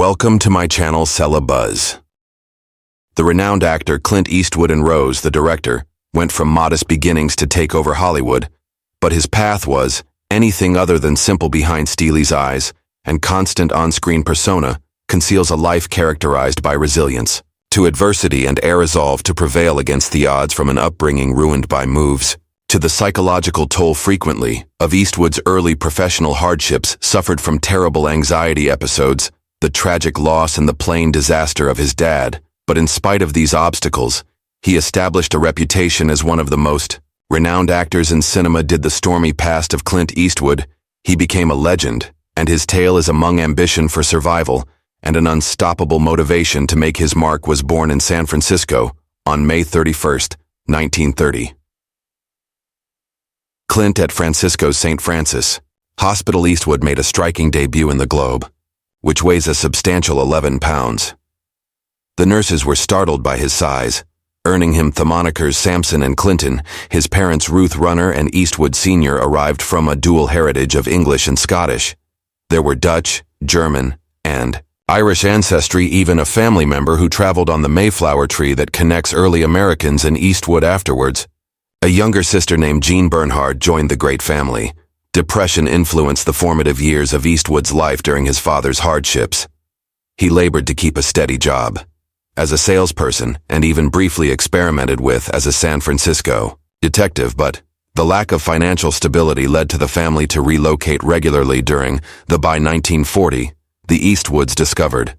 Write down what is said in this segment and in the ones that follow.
Welcome to my channel Sella Buzz. The renowned actor Clint Eastwood and Rose, the director, went from modest beginnings to take over Hollywood, but his path was anything other than simple behind Steely's eyes, and constant on-screen persona conceals a life characterized by resilience to adversity and a resolve to prevail against the odds, from an upbringing ruined by moves to the psychological toll frequently of Eastwood's early professional hardships suffered from terrible anxiety episodes, the tragic loss and the plane disaster of his dad. But in spite of these obstacles, he established a reputation as one of the most renowned actors in cinema. Did the stormy past of Clint Eastwood, he became a legend, and his tale is among ambition for survival and an unstoppable motivation to make his mark. Was born in San Francisco on May 31st, 1930. Clint at Francisco's St. Francis Hospital. Eastwood made a striking debut in The Globe, which weighs a substantial 11 pounds. The nurses were startled by his size, earning him the monikers Samson and Clinton. His parents, Ruth Runner and Eastwood Sr., arrived from a dual heritage of English and Scottish. There were Dutch, German, and Irish ancestry, even a family member who traveled on the Mayflower tree that connects early Americans and Eastwood afterwards. A younger sister named Jean Bernhard joined the great family. Depression influenced the formative years of Eastwood's life during his father's hardships. He labored to keep a steady job as a salesperson, and even briefly experimented with as a San Francisco detective, but the lack of financial stability led to the family to relocate regularly by 1940, the Eastwoods discovered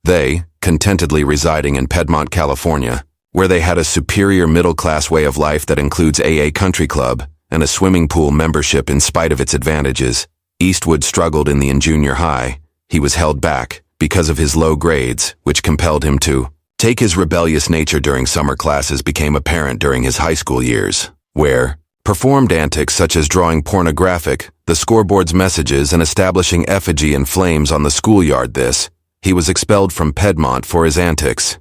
they contentedly residing in Piedmont, California, where they had a superior middle-class way of life that includes AA country club and a swimming pool membership. In spite of its advantages, Eastwood struggled in junior high. He was held back because of his low grades, which compelled him to take his rebellious nature during summer classes became apparent during his high school years, where performed antics such as drawing pornographic, the scoreboard's messages, and establishing effigy and flames on the schoolyard. He was expelled from Piedmont for his antics.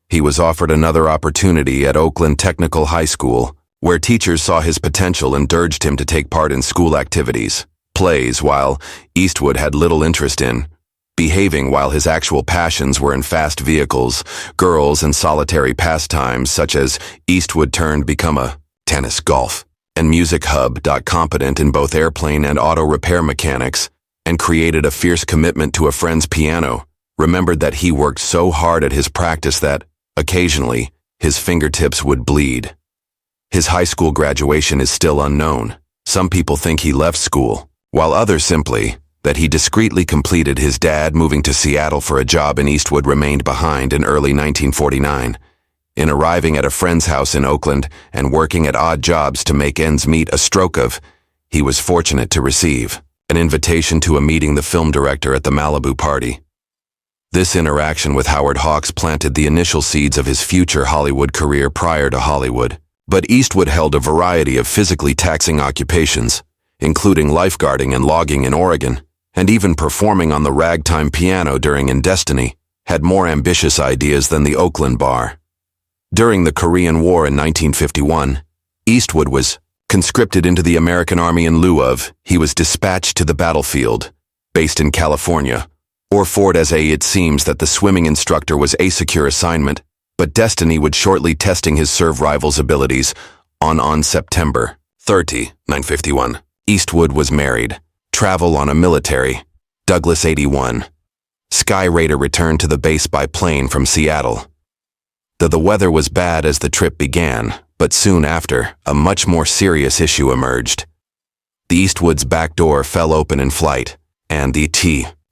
He was offered another opportunity at Oakland Technical High School, where teachers saw his potential and urged him to take part in school activities, plays, while Eastwood had little interest in behaving, while his actual passions were in fast vehicles, girls, and solitary pastimes such as Eastwood turned become a tennis, golf, and music hub. Competent in both airplane and auto repair mechanics, and created a fierce commitment to a friend's piano. Remembered that he worked so hard at his practice that, occasionally, his fingertips would bleed. His high school graduation is still unknown. Some people think he left school, while others simply that he discreetly completed. His dad, moving to Seattle for a job in Eastwood, remained behind in early 1949. In arriving at a friend's house in Oakland and working at odd jobs to make ends meet, he was fortunate to receive an invitation to a meeting the film director at the Malibu party. This interaction with Howard Hawks planted the initial seeds of his future Hollywood career. Prior to Hollywood, but Eastwood held a variety of physically taxing occupations, including lifeguarding and logging in Oregon, and even performing on the ragtime piano during In Destiny. Had more ambitious ideas than the Oakland bar. During the Korean War in 1951, Eastwood was conscripted into the American Army. In lieu of, he was dispatched to the battlefield, based in California, or Fort S.A. It seems that the swimming instructor was a secure assignment, but destiny would shortly testing his serve rival's abilities. On September 30, 1951, Eastwood was married. Travel on a military Douglas 81 Sky Raider returned to the base by plane from Seattle. Though the weather was bad as the trip began, but soon after, a much more serious issue emerged. The Eastwood's back door fell open in flight, and the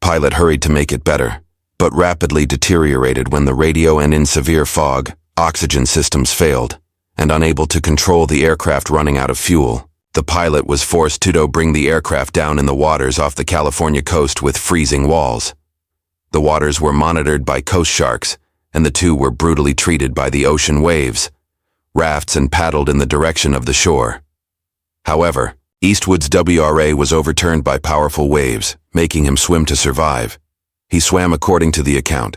pilot hurried to make it better, but rapidly deteriorated when the radio and in severe fog, oxygen systems failed, and unable to control the aircraft running out of fuel. The pilot was forced to bring the aircraft down in the waters off the California coast with freezing walls. The waters were monitored by coast sharks, and the two were brutally treated by the ocean waves, rafts, and paddled in the direction of the shore. However, Eastwood's WRA was overturned by powerful waves, making him swim to survive. He swam, according to the account,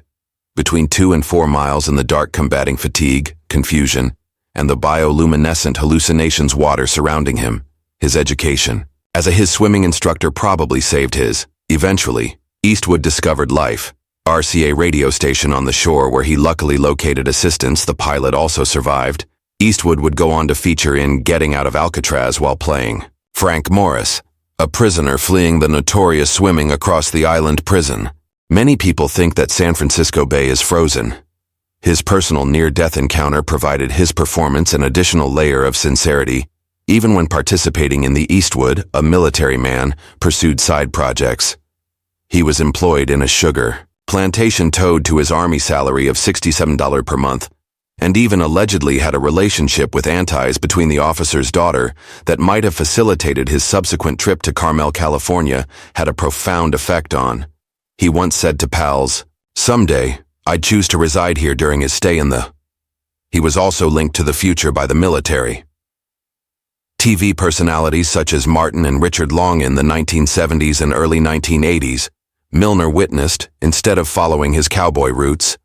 between 2 and 4 miles in the dark, combating fatigue, confusion, and the bioluminescent hallucinations water surrounding him. His education as his swimming instructor probably saved his, eventually, Eastwood discovered Life, RCA radio station on the shore where he luckily located assistance. The pilot also survived. Eastwood would go on to feature in Getting Out of Alcatraz while playing Frank Morris, a prisoner fleeing the notorious swimming across the island prison. Many people think that San Francisco Bay is frozen. His personal near-death encounter provided his performance an additional layer of sincerity. Even when participating in the Eastwood, a military man, pursued side projects. He was employed in a sugar plantation towed to his army salary of $67 per month, and even allegedly had a relationship with Antis between the officer's daughter that might have facilitated his subsequent trip to Carmel, California, had a profound effect on. He once said to pals, "Someday, I'd choose to reside here," during his stay in the. He was also linked to the future by the military. TV personalities such as Martin and Richard Long in the 1970s and early 1980s, Milner witnessed, instead of following his cowboy roots,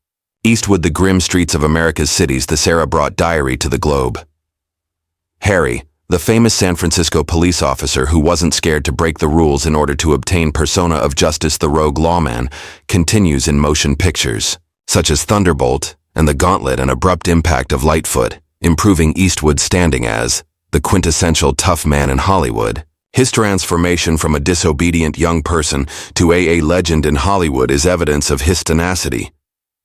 Eastwood the grim streets of America's cities. The Sarah brought diary to the globe. Harry, the famous San Francisco police officer who wasn't scared to break the rules in order to obtain persona of justice, the rogue lawman, continues in motion pictures, such as Thunderbolt and The Gauntlet and Abrupt Impact of Lightfoot, improving Eastwood's standing as the quintessential tough man in Hollywood. His transformation from a disobedient young person to a legend in Hollywood is evidence of his tenacity.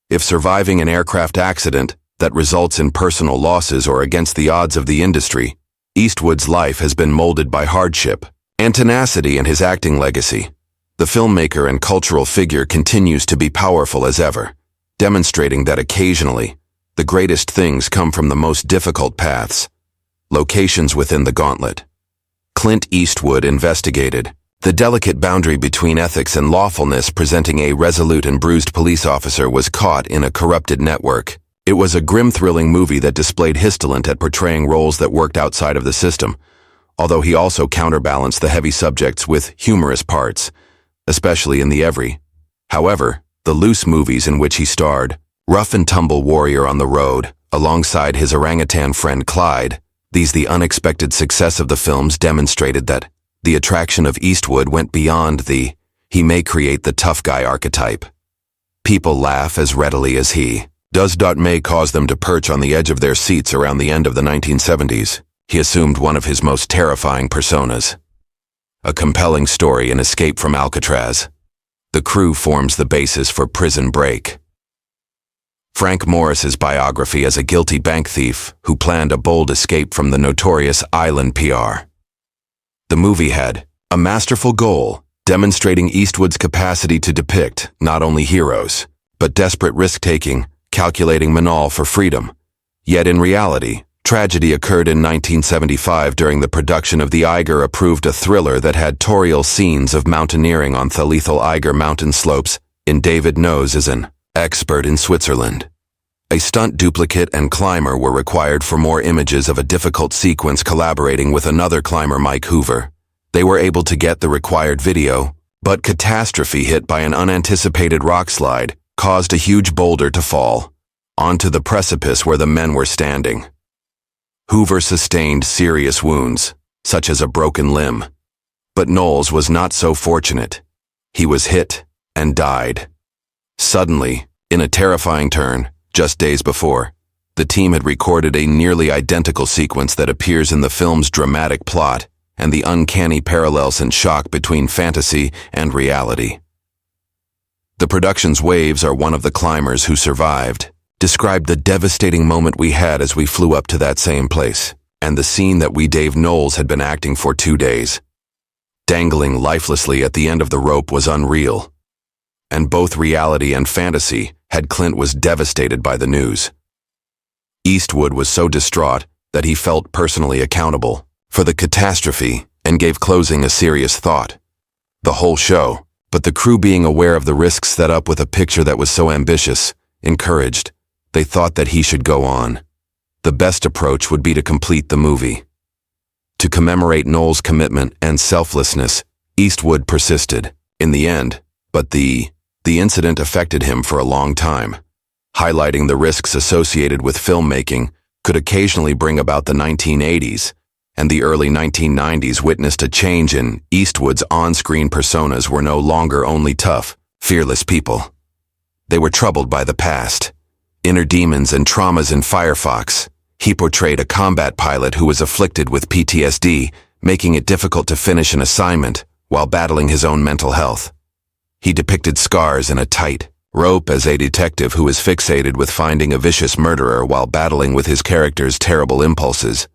If surviving an aircraft accident that results in personal losses or against the odds of the industry, Eastwood's life has been molded by hardship and tenacity, and his acting legacy. The filmmaker and cultural figure continues to be powerful as ever, demonstrating that occasionally, the greatest things come from the most difficult paths. Locations within the Gauntlet. Clint Eastwood investigated the delicate boundary between ethics and lawfulness, presenting a resolute and bruised police officer was caught in a corrupted network. It was a grim, thrilling movie that displayed his talent at portraying roles that worked outside of the system, although he also counterbalanced the heavy subjects with humorous parts, especially in the Every. However, the loose movies in which he starred, Rough and Tumble Warrior on the Road, alongside his orangutan friend Clyde, the unexpected success of the films demonstrated that the attraction of Eastwood went beyond the he may create the tough guy archetype. People laugh as readily as he does. May cause them to perch on the edge of their seats. Around the end of the 1970s, he assumed one of his most terrifying personas. A compelling story in Escape from Alcatraz. The crew forms the basis for Prison Break. Frank Morris's biography as a guilty bank thief who planned a bold escape from the notorious Island PR. The movie had a masterful goal, demonstrating Eastwood's capacity to depict not only heroes, but desperate risk-taking, calculating manal for freedom. Yet in reality, tragedy occurred in 1975 during the production of the Iger-approved a thriller that had torrential scenes of mountaineering on the lethal Iger mountain slopes. In David Knows as an expert in Switzerland. A stunt duplicate and climber were required for more images of a difficult sequence. Collaborating with another climber, Mike Hoover, they were able to get the required video, but catastrophe hit by an unanticipated rock slide caused a huge boulder to fall onto the precipice where the men were standing. Hoover sustained serious wounds, such as a broken limb, but Knowles was not so fortunate. He was hit and died. Suddenly, in a terrifying turn, just days before, the team had recorded a nearly identical sequence that appears in the film's dramatic plot and the uncanny parallels and shock between fantasy and reality. The production's Waves are one of the climbers who survived, described the devastating moment we had as we flew up to that same place, and the scene that Dave Knowles had been acting for 2 days. Dangling lifelessly at the end of the rope was unreal. And both reality and fantasy had. Clint was devastated by the news. Eastwood was so distraught that he felt personally accountable for the catastrophe and gave closing a serious thought. The whole show, but the crew, being aware of the risks set up with a picture that was so ambitious, encouraged, they thought that he should go on. The best approach would be to complete the movie. To commemorate Knowles' commitment and selflessness, Eastwood persisted, in the end, but the incident affected him for a long time. Highlighting the risks associated with filmmaking could occasionally bring about the 1980s, and the early 1990s witnessed a change in Eastwood's on-screen personas were no longer only tough, fearless people. They were troubled by the past, inner demons and traumas. In Firefox, he portrayed a combat pilot who was afflicted with PTSD, making it difficult to finish an assignment while battling his own mental health. He depicted scars in a tight rope as a detective who is fixated with finding a vicious murderer while battling with his character's terrible impulses.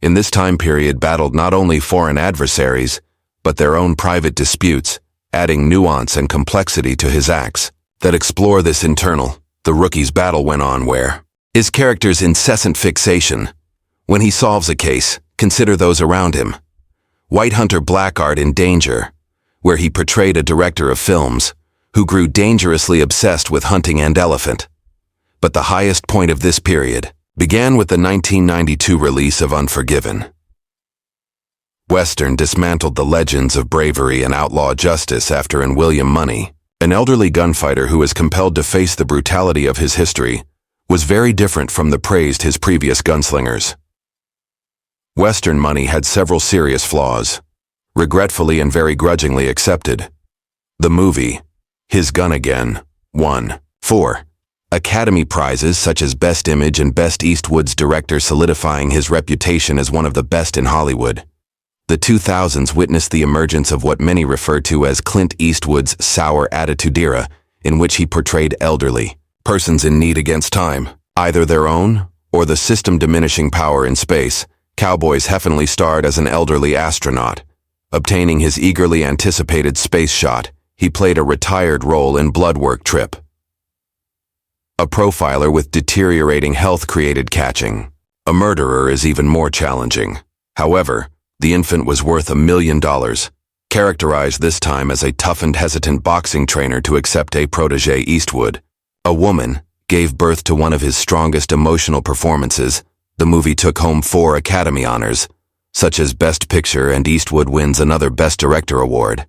In this time period, battled not only foreign adversaries, but their own private disputes, adding nuance and complexity to his acts that explore this internal. The Rookie's battle went on where his character's incessant fixation. When he solves a case, consider those around him. White Hunter Blackguard in Danger, where he portrayed a director of films who grew dangerously obsessed with hunting and elephant. But the highest point of this period began with the 1992 release of Unforgiven. Western dismantled the legends of bravery and outlaw justice after in William Money, an elderly gunfighter who was compelled to face the brutality of his history, was very different from the praised his previous gunslingers. Western Money had several serious flaws, regretfully and very grudgingly accepted. The movie, His Gun Again, won 4 Academy Prizes such as Best Image and Best Eastwood's director, solidifying his reputation as one of the best in Hollywood. The 2000s witnessed the emergence of what many refer to as Clint Eastwood's sour attitude era, in which he portrayed elderly persons in need against time, either their own or the system diminishing power in space. Cowboys Heffenly starred as an elderly astronaut. Obtaining his eagerly anticipated space shot, he played a retired role in Bloodwork Trip. A profiler with deteriorating health created Catching. A Murderer is even more challenging. However, The Infant was worth $1 million, characterized this time as a tough and hesitant boxing trainer to accept a protege. Eastwood, a woman, gave birth to one of his strongest emotional performances. The movie took home 4 Academy honors, such as Best Picture, and Eastwood wins another Best Director award.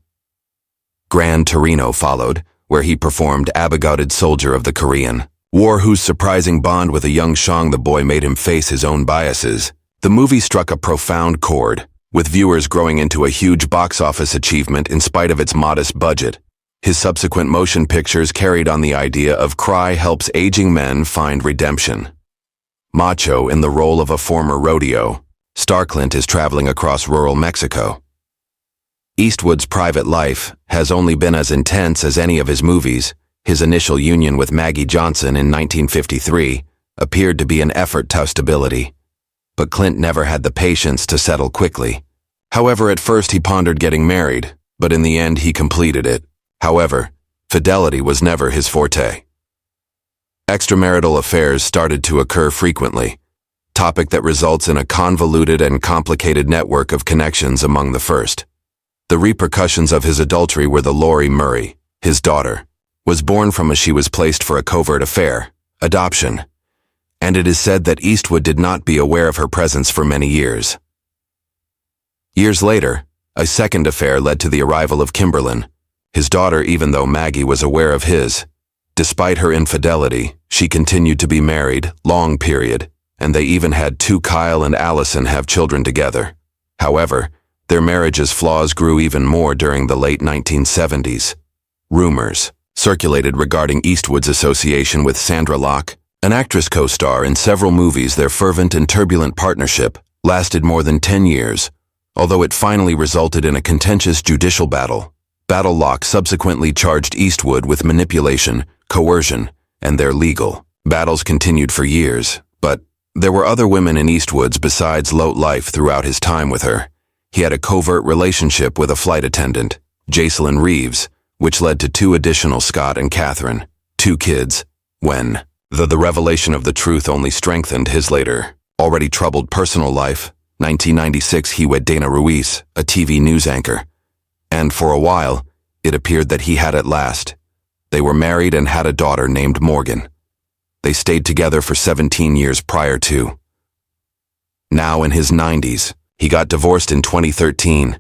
Gran Torino followed, where he performed Abnegated Soldier of the Korean War, whose surprising bond with a young Shang the boy made him face his own biases. The movie struck a profound chord, with viewers growing into a huge box office achievement in spite of its modest budget. His subsequent motion pictures carried on the idea of cry helps aging men find redemption. Macho in the role of a former rodeo star, Clint is traveling across rural Mexico. Eastwood's private life has only been as intense as any of his movies. His initial union with Maggie Johnson in 1953 appeared to be an effort to stability, but Clint never had the patience to settle quickly. However, at first he pondered getting married, but in the end he completed it. However, fidelity was never his forte. Extramarital affairs started to occur frequently, topic that results in a convoluted and complicated network of connections among the first. The repercussions of his adultery were the Laurie Murray, his daughter, was born from as she was placed for a covert affair, adoption, and it is said that Eastwood did not be aware of her presence for many years. Years later, a second affair led to the arrival of Kimberlyn, his daughter. Even though Maggie was aware of his, despite her infidelity, she continued to be married, long period, and they even had 2 Kyle and Allison have children together. However, their marriage's flaws grew even more during the late 1970s. Rumors circulated regarding Eastwood's association with Sandra Locke, an actress co-star in several movies. Their fervent and turbulent partnership lasted more than 10 years, although it finally resulted in a contentious judicial battle. Locke subsequently charged Eastwood with manipulation, coercion, and their legal battles continued for years, but there were other women in Eastwood's besides Lotte life throughout his time with her. He had a covert relationship with a flight attendant, Jacelyn Reeves, which led to 2 additional Scott and Catherine, 2 kids, when the revelation of the truth only strengthened his later, already troubled personal life. 1996 he wed Dana Ruiz, a TV news anchor, and for a while, it appeared that he had at last. They were married and had a daughter named Morgan. They stayed together for 17 years prior to. Now in his 90s, he got divorced in 2013.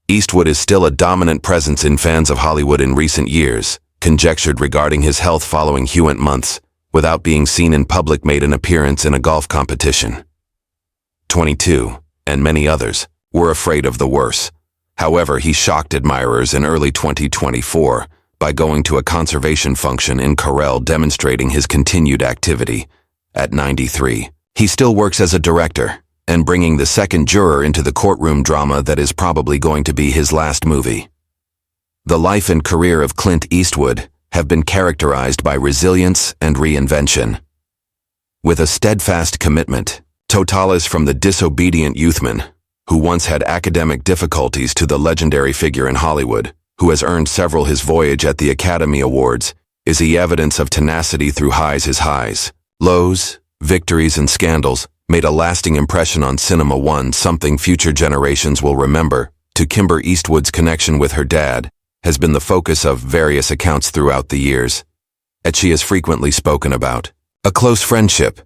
Eastwood is still a dominant presence in fans of Hollywood. In recent years, conjectured regarding his health following Hewitt months, without being seen in public, made an appearance in a golf competition. 22, and many others, were afraid of the worst. However, he shocked admirers in early 2024 by going to a conservation function in Corel demonstrating his continued activity. At 93, he still works as a director and bringing the second juror into the courtroom drama that is probably going to be his last movie. The life and career of Clint Eastwood have been characterized by resilience and reinvention. With a steadfast commitment, totalis from the disobedient youthman, who once had academic difficulties, to the legendary figure in Hollywood, who has earned several his voyage at the Academy Awards, is the evidence of tenacity through highs. His highs, lows, victories, and scandals made a lasting impression on cinema, one something future generations will remember. To Kimber Eastwood's connection with her dad has been the focus of various accounts throughout the years, as she has frequently spoken about a close friendship,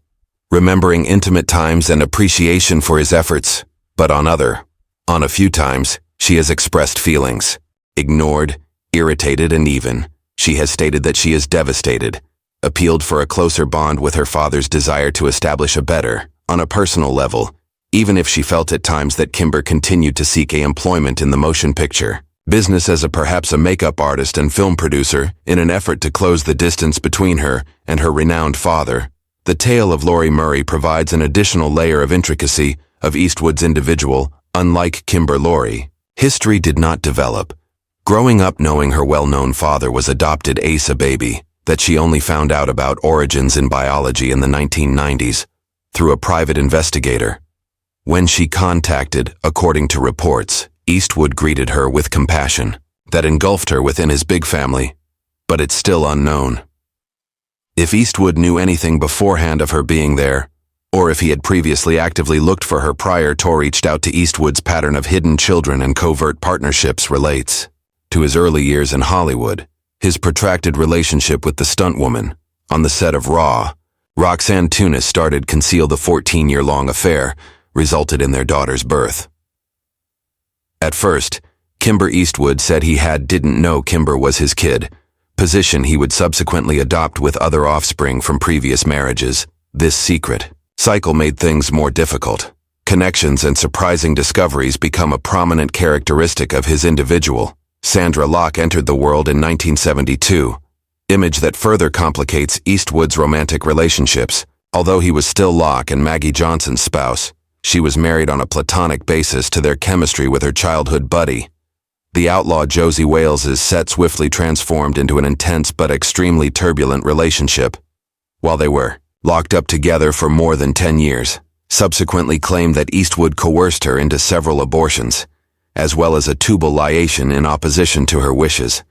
remembering intimate times and appreciation for his efforts, but on a few times, she has expressed feelings, ignored, irritated, and even, she has stated that she is devastated, appealed for a closer bond with her father's desire to establish a better, on a personal level, even if she felt at times that Kimber continued to seek employment in the motion picture business as perhaps a makeup artist and film producer in an effort to close the distance between her and her renowned father. The tale of Laurie Murray provides an additional layer of intricacy of Eastwood's individual. Unlike Kimber, Laurie, history did not develop. Growing up knowing her well-known father was adopted as a baby, that she only found out about origins in biology in the 1990s through a private investigator. When she contacted, according to reports, Eastwood greeted her with compassion that engulfed her within his big family, but it's still unknown if Eastwood knew anything beforehand of her being there, or if he had previously actively looked for her prior to reached out to. Eastwood's pattern of hidden children and covert partnerships relates to his early years in Hollywood, his protracted relationship with the stuntwoman on the set of Raw. Roxanne Tunis started conceal. The 14-year-long affair resulted in their daughter's birth. At first, Kimber Eastwood said he didn't know Kimber was his kid, position he would subsequently adopt with other offspring from previous marriages. This secret cycle made things more difficult. Connections and surprising discoveries become a prominent characteristic of his individual. Sandra Locke entered the world in 1972, image that further complicates Eastwood's romantic relationships. Although he was still Locke and Maggie Johnson's spouse, she was married on a platonic basis to their chemistry with her childhood buddy. The outlaw Josie Wales's set swiftly transformed into an intense but extremely turbulent relationship. While they were locked up together for more than 10 years, subsequently claimed that Eastwood coerced her into several abortions, as well as a tubal liation in opposition to her wishes,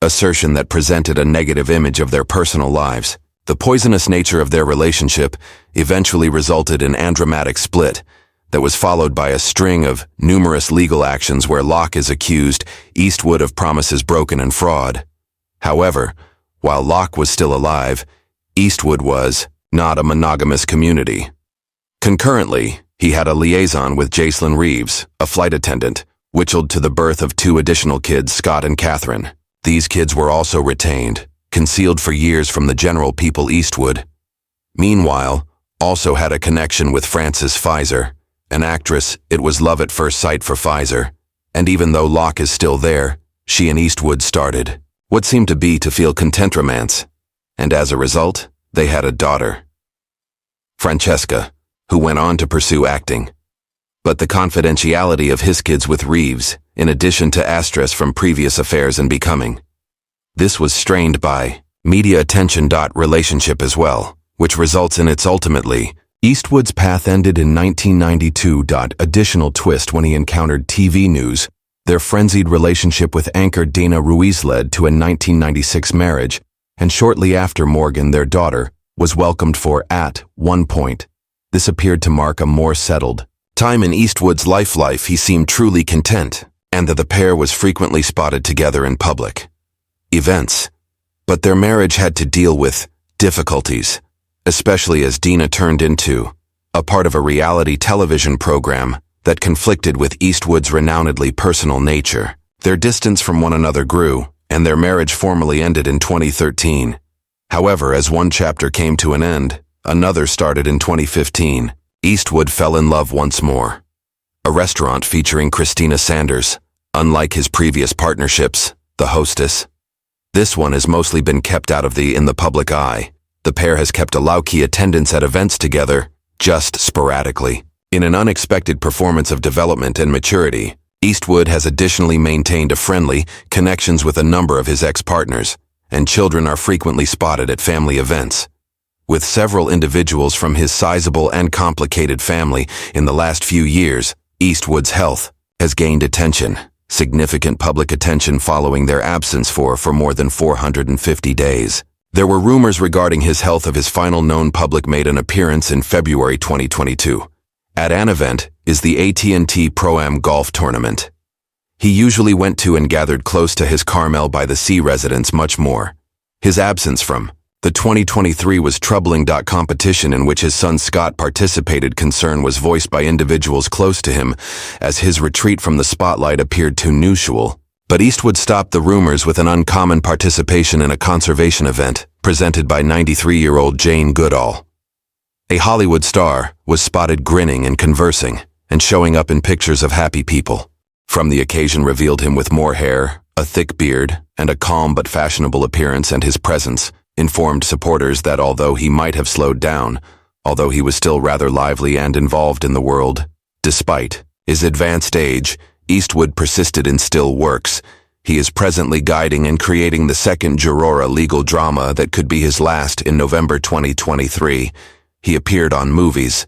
assertion that presented a negative image of their personal lives. The poisonous nature of their relationship eventually resulted in an dramatic split that was followed by a string of numerous legal actions where Locke is accused Eastwood of promises broken and fraud. However, while Locke was still alive, Eastwood was not a monogamous community. Concurrently, he had a liaison with Jacelyn Reeves, a flight attendant, which led to the birth of 2 additional kids, Scott and Catherine. These kids were also retained, concealed for years from the general people. Eastwood, meanwhile, also had a connection with Frances Pfizer, an actress. It was love at first sight for Pfizer, and even though Locke is still there, she and Eastwood started what seemed to feel content romance, and as a result, they had a daughter, Francesca, who went on to pursue acting. But the confidentiality of his kids with Reeves, in addition to Astras from previous affairs and becoming, this was strained by media attention. Relationship as well, which results in its ultimately. Eastwood's path ended in 1992. Additional twist when he encountered TV news. Their frenzied relationship with anchor Dana Ruiz led to a 1996 marriage, and shortly after Morgan, their daughter, was welcomed for. At one point, this appeared to mark a more settled time in Eastwood's life. He seemed truly content, and that the pair was frequently spotted together in public events. But their marriage had to deal with difficulties, especially as Dina turned into a part of a reality television program that conflicted with Eastwood's renownedly personal nature. Their distance from one another grew, and their marriage formally ended in 2013. However, as one chapter came to an end, another started in 2015. Eastwood fell in love once more. A restaurant featuring Christina Sanders, unlike his previous partnerships, the hostess. This one has mostly been kept out of the public eye. The pair has kept a low-key attendance at events together, just sporadically. In an unexpected performance of development and maturity, Eastwood has additionally maintained a friendly connections with a number of his ex-partners, and children are frequently spotted at family events. With several individuals from his sizable and complicated family in the last few years, Eastwood's health has gained attention, significant public attention following their absence for more than 450 days. There were rumors regarding his health of his final known public made an appearance in February 2022. At an event is the AT&T Pro-Am golf tournament. He usually went to and gathered close to his Carmel by the Sea residence much more. His absence from the 2023 was troubling. Competition in which his son Scott participated concern was voiced by individuals close to him as his retreat from the spotlight appeared too unusual. But Eastwood stopped the rumors with an uncommon participation in a conservation event presented by 93-year-old Jane Goodall. A Hollywood star was spotted grinning and conversing and showing up in pictures of happy people. From the occasion revealed him with more hair, a thick beard, and a calm but fashionable appearance, and his presence informed supporters that although he might have slowed down, although he was still rather lively and involved in the world, despite his advanced age, Eastwood persisted in still works. He is presently guiding and creating the second Jurora legal drama that could be his last in November 2023. He appeared on movies.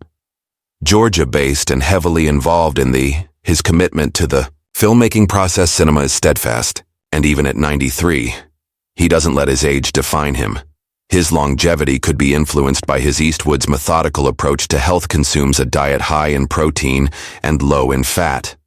Georgia-based and heavily involved in his commitment to the filmmaking process. Cinema is steadfast, and even at 93, he doesn't let his age define him. His longevity could be influenced by his Eastwood's methodical approach to health. Consumes a diet high in protein and low in fat,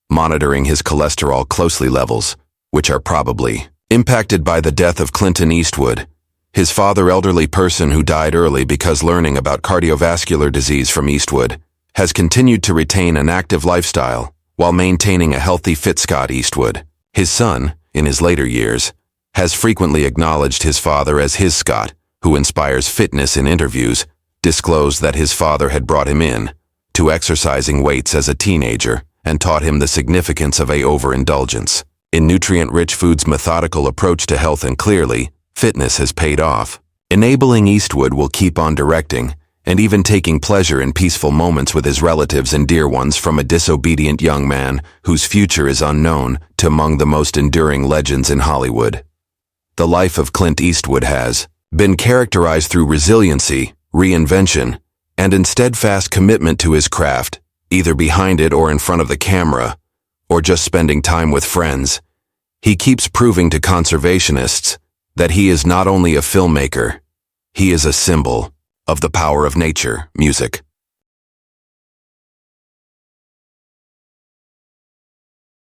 monitoring his cholesterol closely levels, which are probably impacted by the death of Clint Eastwood, his father, elderly person who died early because learning about cardiovascular disease from Eastwood, has continued to retain an active lifestyle while maintaining a healthy fit. Scott Eastwood, his son, in his later years, has frequently acknowledged his father as his Scott, who inspires fitness in interviews, disclosed that his father had brought him in to exercising weights as a teenager and taught him the significance of overindulgence in nutrient-rich foods. Methodical approach to health, and clearly, fitness has paid off. Enabling Eastwood will keep on directing and even taking pleasure in peaceful moments with his relatives and dear ones, from a disobedient young man whose future is unknown to among the most enduring legends in Hollywood. The life of Clint Eastwood has been characterized through resiliency, reinvention, and a steadfast commitment to his craft, either behind it or in front of the camera, or just spending time with friends. He keeps proving to conservationists that he is not only a filmmaker, he is a symbol of the power of nature, music,